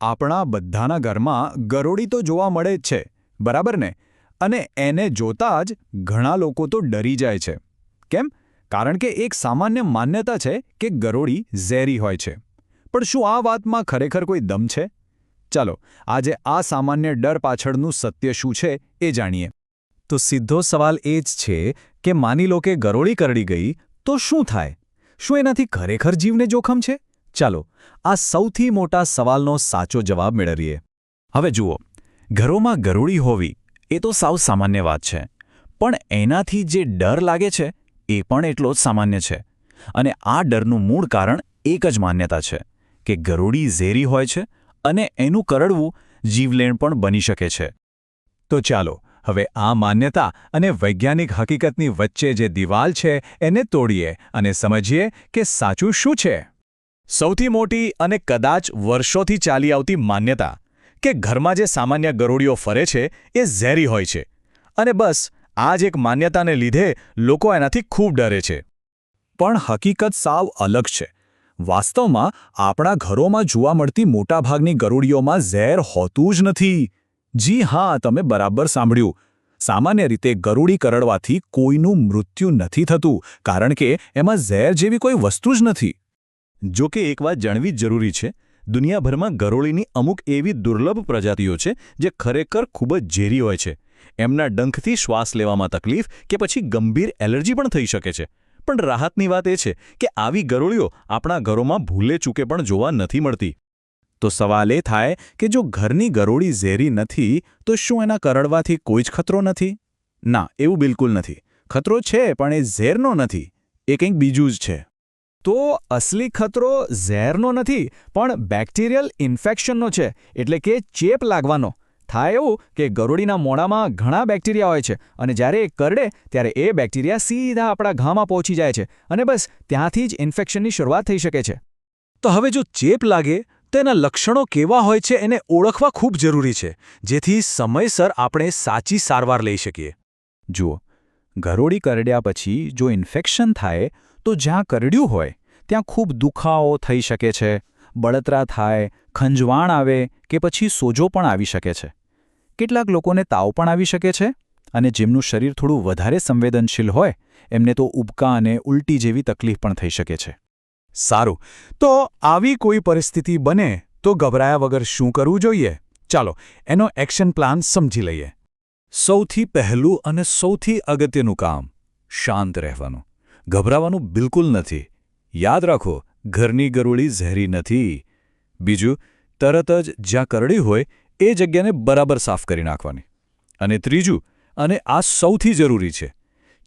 આપણા બધાના ઘરમાં ગરોળી તો જોવા મળે જ છે, બરાબર ને? અને એને જોતાં જ ઘણા લોકો તો ડરી જાય છે. કેમ? કારણ કે એક સામાન્ય માન્યતા છે કે ગરોળી ઝેરી હોય છે. પણ શું આ વાતમાં ખરેખર કોઈ દમ છે? ચાલો, આજે આ સામાન્ય ડર પાછળનું સત્ય શું છે એ જાણીએ. તો સીધો સવાલ એ જ છે કે માની લો કે ગરોળી કરડી ગઈ તો શું થાય? શું એનાથી ખરેખર જીવને જોખમ છે? ચાલો, આ સૌથી મોટા સવાલનો સાચો જવાબ મેળવીએ. હવે જુઓ, ઘરોમાં ગરોળી હોવી એ તો સાવ સામાન્ય વાત છે, પણ એનાથી જે ડર લાગે છે એ પણ એટલો જ સામાન્ય છે. અને આ ડરનું મૂળ કારણ એક જ માન્યતા છે કે ગરોળી ઝેરી હોય છે અને એનું કરડવું જીવલેણ પણ બની શકે છે. તો ચાલો, હવે આ માન્યતા અને વૈજ્ઞાનિક હકીકતની વચ્ચે જે દિવાલ છે એને તોડીએ અને સમજીએ કે સાચું શું છે. સૌથી મોટી અને કદાચ વર્ષોથી ચાલી આવતી માન્યતા કે ઘરમાં જે સામાન્ય ગરોળીઓ ફરે છે એ ઝેરી હોય છે. અને બસ આ જ એક માન્યતાને લીધે લોકો એનાથી ખૂબ ડરે છે. પણ હકીકત સાવ અલગ છે. વાસ્તવમાં આપણા ઘરોમાં જોવા મળતી મોટાભાગની ગરોળીઓમાં ઝેર હોતું જ નથી. જી હા, તમે બરાબર સાંભળ્યું. સામાન્ય રીતે ગરોળી કરડવાથી કોઈનું મૃત્યુ નથી થતું, કારણ કે એમાં ઝેર જેવી કોઈ વસ્તુ જ નથી. જો કે એક વાત જાણવી જ જરૂરી છે. દુનિયાભરમાં ગરોળીની અમુક એવી દુર્લભ પ્રજાતિઓ છે જે ખરેખર ખૂબ જ ઝેરી હોય છે. એમના ડંખથી શ્વાસ લેવામાં તકલીફ કે પછી ગંભીર એલર્જી પણ થઈ શકે છે. પણ રાહતની વાત એ છે કે આવી ગરોળીઓ આપણા ઘરોમાં ભૂલે ચૂકે પણ જોવા નથી મળતી. તો સવાલ એ થાય કે જો ઘરની ગરોળી ઝેરી નથી તો શું એના કરડવાથી કોઈ જ ખતરો નથી? ના, એવું બિલકુલ નથી. ખતરો છે, પણ એ ઝેરનો નથી. એ કંઈક બીજું જ છે. તો અસલી ખતરો ઝેરનો નથી, પણ બેક્ટેરિયલ ઇન્ફેક્શનનો છે, એટલે કે ચેપ લાગવાનો. થાય એવું કે ગરોળીના મોઢામાં ઘણા બેક્ટેરિયા હોય છે અને જ્યારે એ કરડે ત્યારે એ બેક્ટેરિયા સીધા આપણા ઘામાં પહોંચી જાય છે અને બસ ત્યાંથી જ ઇન્ફેક્શનની શરૂઆત થઈ શકે છે. તો હવે જો ચેપ લાગે તો એના લક્ષણો કેવા હોય છે એને ઓળખવા ખૂબ જરૂરી છે, જેથી સમયસર આપણે સાચી સારવાર લઈ શકીએ. જુઓ, ગરોળી કરડ્યા પછી જો ઇન્ફેક્શન થાય તો જ્યાં કરડ્યું હોય ત્યાં ખૂબ દુખાવો થઈ શકે છે, બળતરા થાય, ખંજવાણ આવે કે પછી સોજો પણ આવી શકે છે. કેટલાક લોકોને તાવ પણ આવી શકે છે અને જેમનું શરીર થોડું વધારે સંવેદનશીલ હોય એમને તો ઉબકા અને ઉલટી જેવી તકલીફ પણ થઈ શકે છે. સારું, તો આવી કોઈ પરિસ્થિતિ બને તો ગભરાયા વગર શું કરવું જોઈએ? ચાલો, એનો એક્શન પ્લાન સમજી લઈએ. સૌથી પહેલું અને સૌથી અગત્યનું કામ, શાંત રહેવાનું. ગભરાવાનું બિલકુલ નથી. યાદ રાખો, ઘરની ગરોળી ઝેરી નથી. બીજું, તરત જ જ્યાં કરડી હોય એ જગ્યાને બરાબર સાફ કરી નાખવાની. અને ત્રીજું, અને આ સૌથી જરૂરી છે,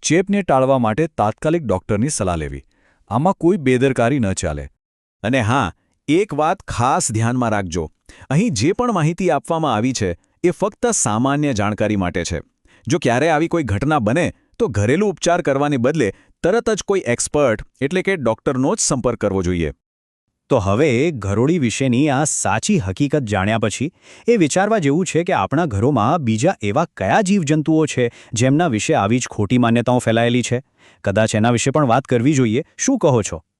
ચેપને ટાળવા માટે તાત્કાલિક ડૉક્ટરની સલાહ લેવી. આમાં કોઈ બેદરકારી ન ચાલે. અને હા, એક વાત ખાસ ધ્યાનમાં રાખજો. અહીં જે પણ માહિતી આપવામાં આવી છે એ ફક્ત સામાન્ય જાણકારી માટે છે. જો ક્યારે આવી કોઈ ઘટના બને તો ઘરેલું ઉપચાર કરવાને બદલે તરત જ કોઈ એક્સપર્ટ એટલે કે ડૉક્ટરનો જ સંપર્ક કરવો જોઈએ. તો હવે ગરોળી વિશેની આ સાચી હકીકત જાણ્યા પછી એ વિચારવા જેવું છે કે આપણા ઘરોમાં બીજા એવા કયા જીવજંતુઓ છે જેમના વિશે આવી જ ખોટી માન્યતાઓ ફેલાયેલી છે. કદાચ એના વિશે પણ વાત કરવી જોઈએ. શું કહો છો?